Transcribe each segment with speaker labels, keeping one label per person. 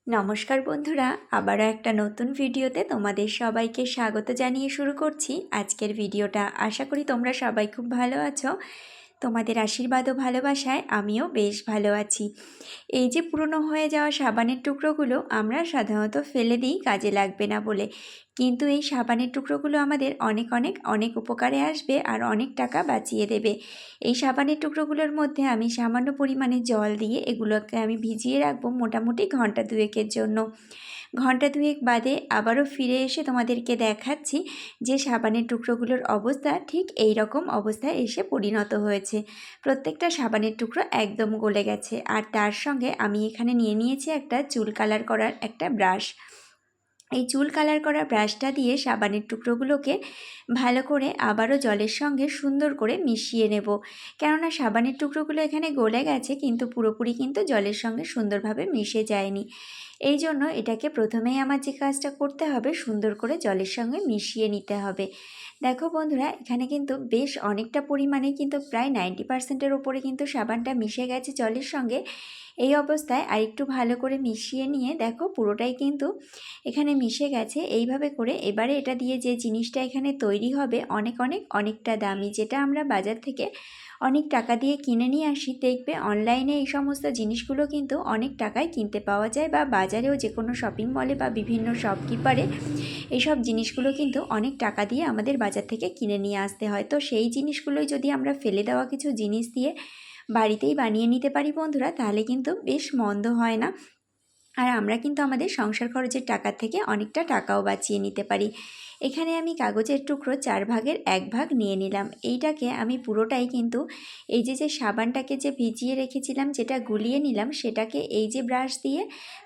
Speaker 1: নমস্কার বন্ধুরা, আবারও একটা নতুন ভিডিওতে তোমাদের সবাইকে স্বাগত জানিয়ে শুরু করছি আজকের ভিডিওটা। আশা করি তোমরা সবাই খুব ভালো আছো। তোমাদের আশীর্বাদ ও ভালোবাসায় আমিও বেশ ভালো আছি। এই যে পুরনো হয়ে যাওয়া সাবানের টুকরোগুলো আমরা সাধারণত ফেলে দিই কাজে লাগবে না বলে, কিন্তু এই সাবানের টুকরোগুলো আমাদের অনেক অনেক অনেক উপকারে আসবে আর অনেক টাকা বাঁচিয়ে দেবে। এই সাবানের টুকরোগুলোর মধ্যে আমি সামান্য পরিমাণে জল দিয়ে এগুলোকে আমি ভিজিয়ে রাখবো মোটামুটি ঘন্টা দুয়েকের জন্য। ঘন্টা দুয়েক বাদে আবারও ফিরে এসে তোমাদেরকে দেখাচ্ছি যে সাবানের টুকরোগুলোর অবস্থা ঠিক এই রকম অবস্থায় এসে পরিণত হয়েছে। প্রত্যেকটা সাবানের টুকরো একদম গলে গেছে। আর তার সঙ্গে আমি এখানে নিয়ে নিয়েছি একটা চুল কালার করার একটা ব্রাশ। এই চুল কালার করা ব্রাশটা দিয়ে সাবানের টুকরোগুলোকে ভালো করে আবারও জলের সঙ্গে সুন্দর করে মিশিয়ে নেব। কেননা সাবানের টুকরোগুলো এখানে গলে গেছে, কিন্তু পুরোপুরি কিন্তু জলের সঙ্গে সুন্দরভাবে মিশে যায়নি। এই জন্য এটাকে প্রথমেই আমার যে কাজটা করতে হবে, সুন্দর করে জলের সঙ্গে মিশিয়ে নিতে হবে। দেখো বন্ধুরা, এখানে কিন্তু বেশ অনেকটা পরিমাণে, কিন্তু প্রায় 90%-এর ওপরে কিন্তু সাবানটা মিশে গেছে জলের সঙ্গে। এই অবস্থায় আরেকটু ভালো করে মিশিয়ে নিয়ে দেখো পুরোটাই কিন্তু এখানে মিশে গেছে। এইভাবে করে এবারে এটা দিয়ে যে জিনিসটা এখানে তৈরি হবে অনেকটা দামি, যেটা আমরা বাজার থেকে অনেক টাকা দিয়ে কিনে নিয়ে আসি। দেখবে অনলাইনে এই সমস্ত জিনিসগুলো কিন্তু অনেক টাকায় কিনতে পাওয়া যায়, বা বাজারেও যে কোনো শপিং মলে বা বিভিন্ন শপকিপারে এইসব জিনিসগুলো কিন্তু অনেক টাকা দিয়ে আমাদের বাজার থেকে কিনে নিয়ে আসতে হয়। তো সেই জিনিসগুলোই যদি আমরা ফেলে দেওয়া কিছু জিনিস দিয়ে বাড়িতেই বানিয়ে নিতে পারি বন্ধুরা, তাহলে কিন্তু বেশ মন্দ হয় না। আর আমরা কিন্তু আমাদের সংসার খরচের টাকা থেকে অনেকটা টাকাও বাঁচিয়ে নিতে পারি। এখানে আমি কাগজের টুকরো 4 ভাগের 1 ভাগ নিয়ে নিলাম। এইটাকে আমি পুরোটাই কিন্তু এই যে সাবানটাকে যে ভিজিয়ে রেখেছিলাম, যেটা গুলিয়ে নিলাম, সেটাকে এই যে ব্রাশ দিয়ে,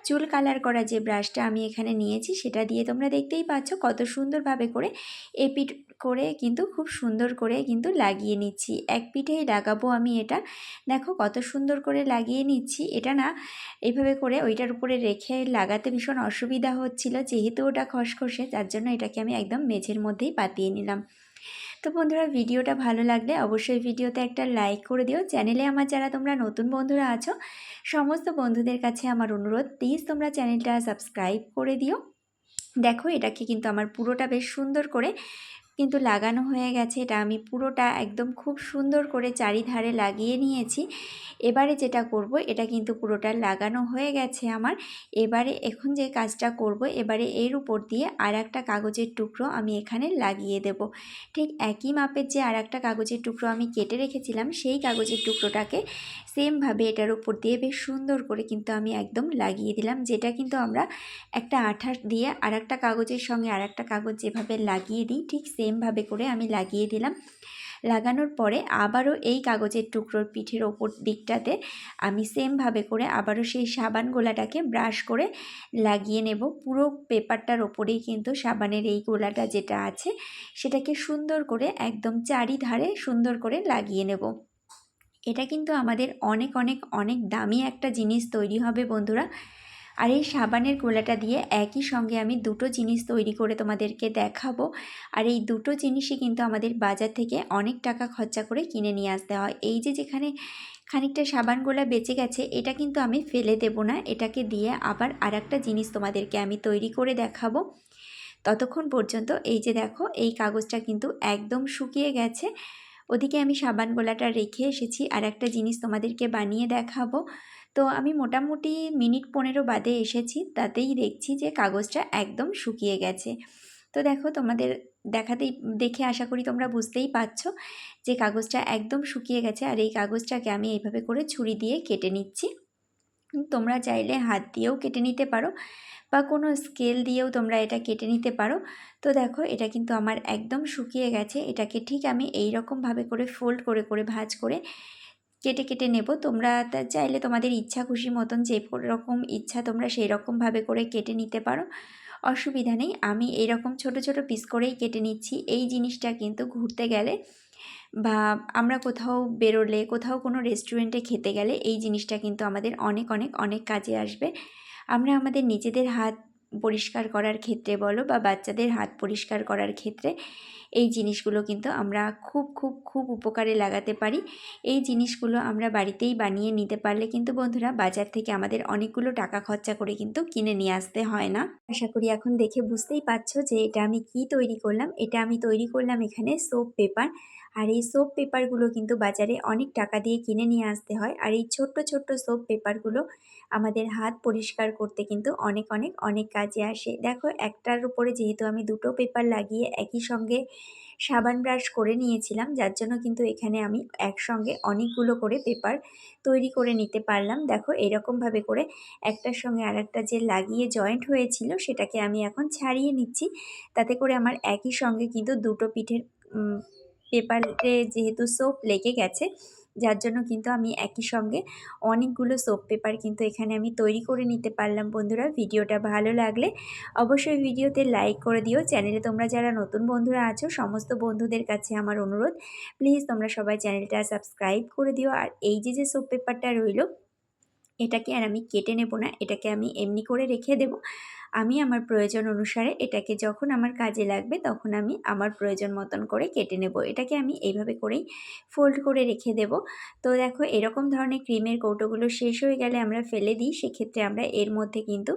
Speaker 1: চুল কালার করা যে ব্রাশটা আমি এখানে নিয়েছি, সেটা দিয়ে তোমরা দেখতেই পাচ্ছ কত সুন্দরভাবে করে এপিট করে কিন্তু খুব সুন্দর করে কিন্তু লাগিয়ে নিচ্ছি। এক পিঠেই লাগাবো আমি এটা। দেখো কত সুন্দর করে লাগিয়ে নিচ্ছি। এটা না এইভাবে করে ওইটার উপরে রেখে লাগাতে ভীষণ অসুবিধা হচ্ছিল, যেহেতু ওটা খসখসে, যার জন্য এটাকে আমি একদম মেঝের মধ্যেই পাতিয়ে নিলাম। তো বন্ধুরা, ভিডিওটা ভালো লাগলে অবশ্যই ভিডিওতে একটা লাইক করে দিও। চ্যানেলে আমার যারা তোমরা নতুন বন্ধুরা আছো, সমস্ত বন্ধুদের কাছে আমার অনুরোধ, প্লিজ তোমরা চ্যানেলটা সাবস্ক্রাইব করে দিও। দেখো এটাকে কিন্তু আমার পুরোটা বেশ সুন্দর করে কিন্তু লাগানো হয়ে গেছে। এটা আমি পুরোটা একদম খুব সুন্দর করে চারিধারে লাগিয়ে নিয়েছি। এবারে যেটা করব, এটা কিন্তু পুরোটা লাগানো হয়ে গেছে আমার। এবারে এখন যে কাজটা করব, এবারে এর উপর দিয়ে আর একটা কাগজের টুকরো আমি এখানে লাগিয়ে দেব। ঠিক একই মাপের যে আর একটা কাগজের টুকরো আমি কেটে রেখেছিলাম, সেই কাগজের টুকরোটাকে সেমভাবে এটার উপর দিয়ে বেশ সুন্দর করে কিন্তু আমি একদম লাগিয়ে দিলাম। যেটা কিন্তু আমরা একটা আঠা দিয়ে আর একটা কাগজের সঙ্গে আর একটা কাগজ যেভাবে লাগিয়ে দিই, ঠিক সেমভাবে করে আমি লাগিয়ে দিলাম। লাগানোর পরে আবারও এই কাগজের টুকরোর পিঠের ওপর দিকটাতে আমি সেমভাবে করে আবারও সেই সাবান গোলাটাকে ব্রাশ করে লাগিয়ে নেব। পুরো পেপারটার ওপরেই কিন্তু সাবানের এই গোলাটা যেটা আছে, সেটাকে সুন্দর করে একদম চারিধারে সুন্দর করে লাগিয়ে নেব। এটা কিন্তু আমাদের অনেক দামি একটা জিনিস তৈরি হবে বন্ধুরা। আর এই সাবানের গোলাটা দিয়ে একই সঙ্গে আমি দুটো জিনিস তৈরি করে তোমাদেরকে দেখাবো। আর এই দুটো জিনিসই কিন্তু আমাদের বাজার থেকে অনেক টাকা খরচা করে কিনে নিয়ে আসতে হয়। এই যে যেখানে খানিকটা সাবান গোলা বেঁচে গেছে, এটা কিন্তু আমি ফেলে দেব না। এটাকে দিয়ে আবার আর একটা জিনিস তোমাদেরকে আমি তৈরি করে দেখাবো। ততক্ষণ পর্যন্ত এই যে দেখো, এই কাগজটা কিন্তু একদম শুকিয়ে গেছে। ওদিকে আমি সাবান গোলাটা রেখে এসেছি, আর একটা জিনিস তোমাদেরকে বানিয়ে দেখাবো। তো আমি মোটামুটি মিনিট 15 বাদে এসেছি, তাতেই দেখছি যে কাগজটা একদম শুকিয়ে গেছে। তো দেখো, তোমাদের দেখে আশা করি তোমরা বুঝতেই পারছো যে কাগজটা একদম শুকিয়ে গেছে। আর এই কাগজটাকে আমি এইভাবে করে ছুরি দিয়ে কেটে নিচ্ছি। তোমরা চাইলে হাত দিয়েও কেটে নিতে পারো, বা কোনো স্কেল দিয়েও তোমরা এটা কেটে নিতে পারো। তো দেখো, এটা কিন্তু আমার একদম শুকিয়ে গেছে। এটাকে ঠিক আমি এই রকমভাবে করে ফোল্ড করে করে ভাঁজ করে কেটে কেটে নেব। তোমরা চাইলে তোমাদের ইচ্ছা খুশি মতন যে রকম ইচ্ছা তোমরা সেই রকমভাবে করে কেটে নিতে পারো, অসুবিধা নেই। আমি এইরকম ছোট ছোট পিস করেই কেটে নিচ্ছি। এই জিনিসটা কিন্তু ঘুরতে গেলে বা আমরা কোথাও বেরোলে, কোথাও কোনো রেস্টুরেন্টে খেতে গেলে এই জিনিসটা কিন্তু আমাদের অনেক কাজে আসবে। আমরা আমাদের নিজেদের হাত পরিষ্কার করার ক্ষেত্রে বলো বা বাচ্চাদের হাত পরিষ্কার করার ক্ষেত্রে এই জিনিসগুলো কিন্তু আমরা খুব খুব খুব উপকারে লাগাতে পারি। এই জিনিসগুলো আমরা বাড়িতেই বানিয়ে নিতে পারলে কিন্তু বন্ধুরা বাজার থেকে আমাদের অনেকগুলো টাকা খরচা করে কিন্তু কিনে নিয়ে আসতে হয় না। আশা করি এখন দেখে বুঝতেই পারছো যে এটা আমি কি তৈরি করলাম। এটা আমি তৈরি করলাম এখানে সোপ পেপার। আর এই সোপ পেপারগুলো কিন্তু বাজারে অনেক টাকা দিয়ে কিনে নিয়ে আসতে হয়। আর এই ছোট্ট ছোট্ট সোপ পেপারগুলো আমাদের হাত পরিষ্কার করতে কিন্তু অনেক অনেক অনেক কাজে আসে। দেখো একটার উপরে যেহেতু আমি দুটো পেপার লাগিয়ে একই সঙ্গে সাবান ব্রাশ করে নিয়েছিলাম, যার জন্য কিন্তু এখানে আমি একসঙ্গে অনেকগুলো করে পেপার তৈরি করে নিতে পারলাম। দেখো এরকমভাবে করে একটার সঙ্গে আরেকটা যে লাগিয়ে জয়েন্ট হয়েছিল সেটাকে আমি এখন ছাড়িয়ে নিচ্ছি। তাতে করে আমার একই সঙ্গে কিন্তু দুটো পিঠের পেপারে যেহেতু সোপ লেগে গেছে, যার জন্য কিন্তু আমি একই সঙ্গে অনেকগুলো সোপ পেপার কিন্তু এখানে আমি তৈরি করে নিতে পারলাম। বন্ধুরা ভিডিওটা ভালো লাগলে অবশ্যই ভিডিওতে লাইক করে দিও। চ্যানেলে তোমরা যারা নতুন বন্ধুরা আছো সমস্ত বন্ধুদের কাছে আমার অনুরোধ, প্লিজ তোমরা সবাই চ্যানেলটা সাবস্ক্রাইব করে দিও। আর এই যে সোপ পেপারটা রইলো এটাকে আর আমি কেটে নেব না, এটাকে আমি এমনি করে রেখে দেব। আমি আমার প্রয়োজন অনুসারে এটাকে যখন আমার কাজে লাগবে তখন আমি আমার প্রয়োজন মতন করে কেটে নেব। এটাকে আমি এইভাবে করেই ফোল্ড করে রেখে দেব। তো দেখো এরকম ধরনের ক্রিমের কৌটোগুলো শেষ হয়ে গেলে আমরা ফেলে দিই, সেক্ষেত্রে আমরা এর মধ্যে কিন্তু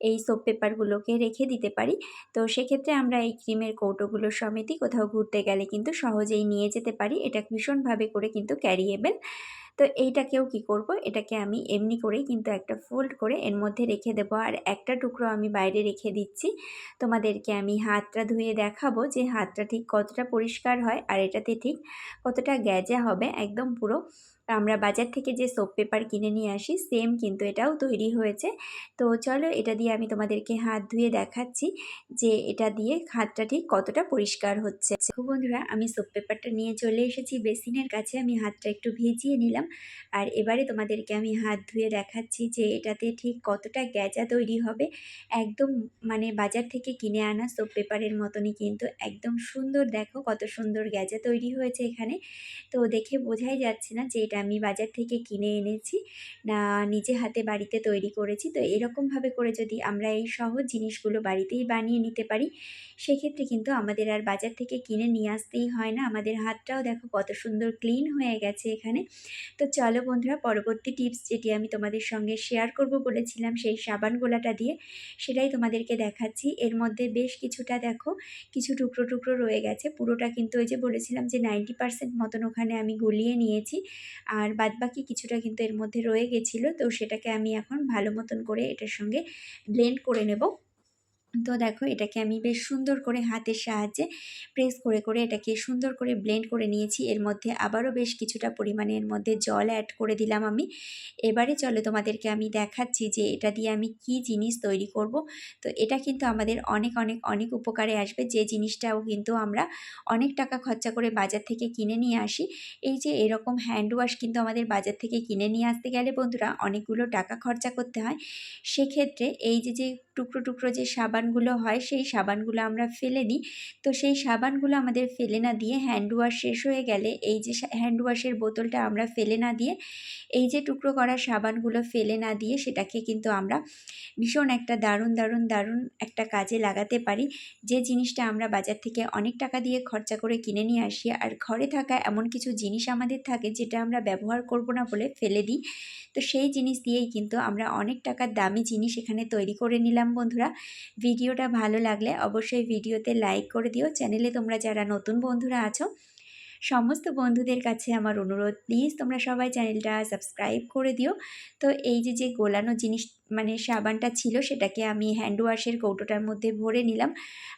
Speaker 1: এই সোপ পেপারগুলোকে রেখে দিতে পারি। তো সেক্ষেত্রে আমরা এই ক্রিমের কৌটোগুলো সমেতই কোথাও ঘুরতে গেলে কিন্তু সহজেই নিয়ে যেতে পারি। এটা ভীষণভাবে করে কিন্তু ক্যারিয়েবল। তো এইটাকেও কি করব, এটাকে আমি এমনি করেই কিন্তু একটা ফোল্ড করে এর মধ্যে রেখে দেবো। আর একটা টুকরো আমি বাইরে রেখে দিচ্ছি। তোমাদেরকে আমি হাতটা ধুয়ে দেখাবো যে হাতটা ঠিক কতটা পরিষ্কার হয় আর এটাতে ঠিক কতটা গ্যাজা হবে। একদম পুরো আমরা বাজার থেকে যে সোপ পেপার কিনে নিয়ে আসি সেম কিন্তু এটাও তৈরি হয়েছে। তো চলো এটা দিয়ে আমি তোমাদেরকে হাত ধুয়ে দেখাচ্ছি যে এটা দিয়ে হাতটা ঠিক কতটা পরিষ্কার হচ্ছে। বন্ধুরা আমি সোপ পেপারটা নিয়ে চলে এসেছি বেসিনের কাছে, আমি হাতটা একটু ভিজিয়ে নিলাম। আর এবারে তোমাদেরকে আমি হাত ধুয়ে দেখাচ্ছি যে এটাতে ঠিক কতটা গ্যাজা তৈরি হবে। একদম মানে বাজার থেকে কিনে আনা সোপ পেপারের মতনই কিন্তু একদম সুন্দর, দেখো কত সুন্দর গ্যাজা তৈরি হয়েছে এখানে। তো দেখে বোঝাই যাচ্ছে না যে এটা আমি বাজার থেকে কিনে এনেছি না নিজে হাতে বাড়িতে তৈরি করেছি। তো এরকমভাবে করে যদি আমরা এই সহজ জিনিসগুলো বাড়িতেই বানিয়ে নিতে পারি সেক্ষেত্রে কিন্তু আমাদের আর বাজার থেকে কিনে নিয়ে আসতেই হয় না। আমাদের হাতটাও দেখো কত সুন্দর ক্লিন হয়ে গেছে এখানে। তো চলো বন্ধুরা পরবর্তী টিপস যেটি আমি তোমাদের সঙ্গে শেয়ার করব বলেছিলাম সেই সাবান গোলাটা দিয়ে, সেটাই তোমাদেরকে দেখাচ্ছি। এর মধ্যে বেশ কিছুটা দেখো কিছু টুকরো টুকরো রয়ে গেছে, পুরোটা কিন্তু ওই যে বলেছিলাম যে 90% মতন ওখানে আমি গলিয়ে নিয়েছি আর বাদবাকি কিছুটা কিন্তু এর মধ্যে রয়ে গেছিলো। তো সেটাকে আমি এখন ভালো মতন করে এটার সঙ্গে ব্লেন্ড করে নেব। তো দেখো এটাকে আমি বেশ সুন্দর করে হাতের সাহায্যে প্রেস করে করে এটাকে সুন্দর করে ব্লেন্ড করে নিয়েছি। এর মধ্যে আবারও বেশ কিছুটা পরিমাণে এর মধ্যে জল অ্যাড করে দিলাম আমি। এবারে চলো তোমাদেরকে আমি দেখাচ্ছি যে এটা দিয়ে আমি কি জিনিস তৈরি করব। তো এটা কিন্তু আমাদের অনেক অনেক অনেক উপকারে আসবে, যে জিনিসটাও কিন্তু আমরা অনেক টাকা খরচা করে বাজার থেকে কিনে নিয়ে আসি। এই যে এরকম হ্যান্ড ওয়াশ কিন্তু আমাদের বাজার থেকে কিনে নিয়ে আসতে গেলে বন্ধুরা অনেকগুলো টাকা খরচা করতে হয়। সেক্ষেত্রে এই যে টুকরো টুকরো যে সাবানগুলো হয় সেই সাবানগুলো আমরা ফেলে দিই। তো সেই সাবানগুলো আমাদের ফেলে না দিয়ে হ্যান্ড ওয়াশ শেষ হয়ে গেলে এই যে হ্যান্ড ওয়াশের বোতলটা আমরা ফেলে না দিয়ে এই যে টুকরো করা সাবানগুলো ফেলে না দিয়ে সেটাকে কিন্তু আমরা ভীষণ একটা দারুণ দারুণ দারুণ একটা কাজে লাগাতে পারি। যে জিনিসটা আমরা বাজার থেকে অনেক টাকা দিয়ে খরচা করে কিনে নিয়ে আসি আর ঘরে থাকা এমন কিছু জিনিস আমাদের থাকে যেটা আমরা ব্যবহার করব না বলে ফেলে দিই। তো সেই জিনিস দিয়েই কিন্তু আমরা অনেক টাকার দামি জিনিস এখানে তৈরি করে নিলাম। বন্ধুরা ভিডিওটা ভালো লাগলে অবশ্যই ভিডিওতে লাইক করে দিও। চ্যানেলে তোমরা যারা নতুন বন্ধুরা আছো সমস্ত বন্ধুদের কাছে আমার অনুরোধ, প্লিজ তোমরা সবাই চ্যানেলটা সাবস্ক্রাইব করে দিও। তো এই যে গোলানো জিনিস মানে সাবানটা ছিল সেটাকে আমি হ্যান্ড ওয়াশের কৌটোটার মধ্যে ভরে নিলাম।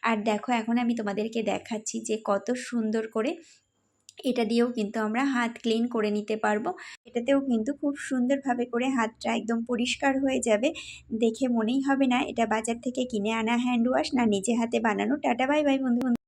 Speaker 1: আর দেখো এখন আমি তোমাদেরকে দেখাচ্ছি যে কত সুন্দর করে এটা দিয়েও কিন্তু আমরা হাত ক্লিন করে নিতে পারবো। এটাতেও কিন্তু খুব সুন্দরভাবে করে হাতটা একদম পরিষ্কার হয়ে যাবে, দেখে মনেই হবে না এটা বাজার থেকে কিনে আনা হ্যান্ড ওয়াশ না নিজে হাতে বানানো। টাটা বাই বাই বন্ধু।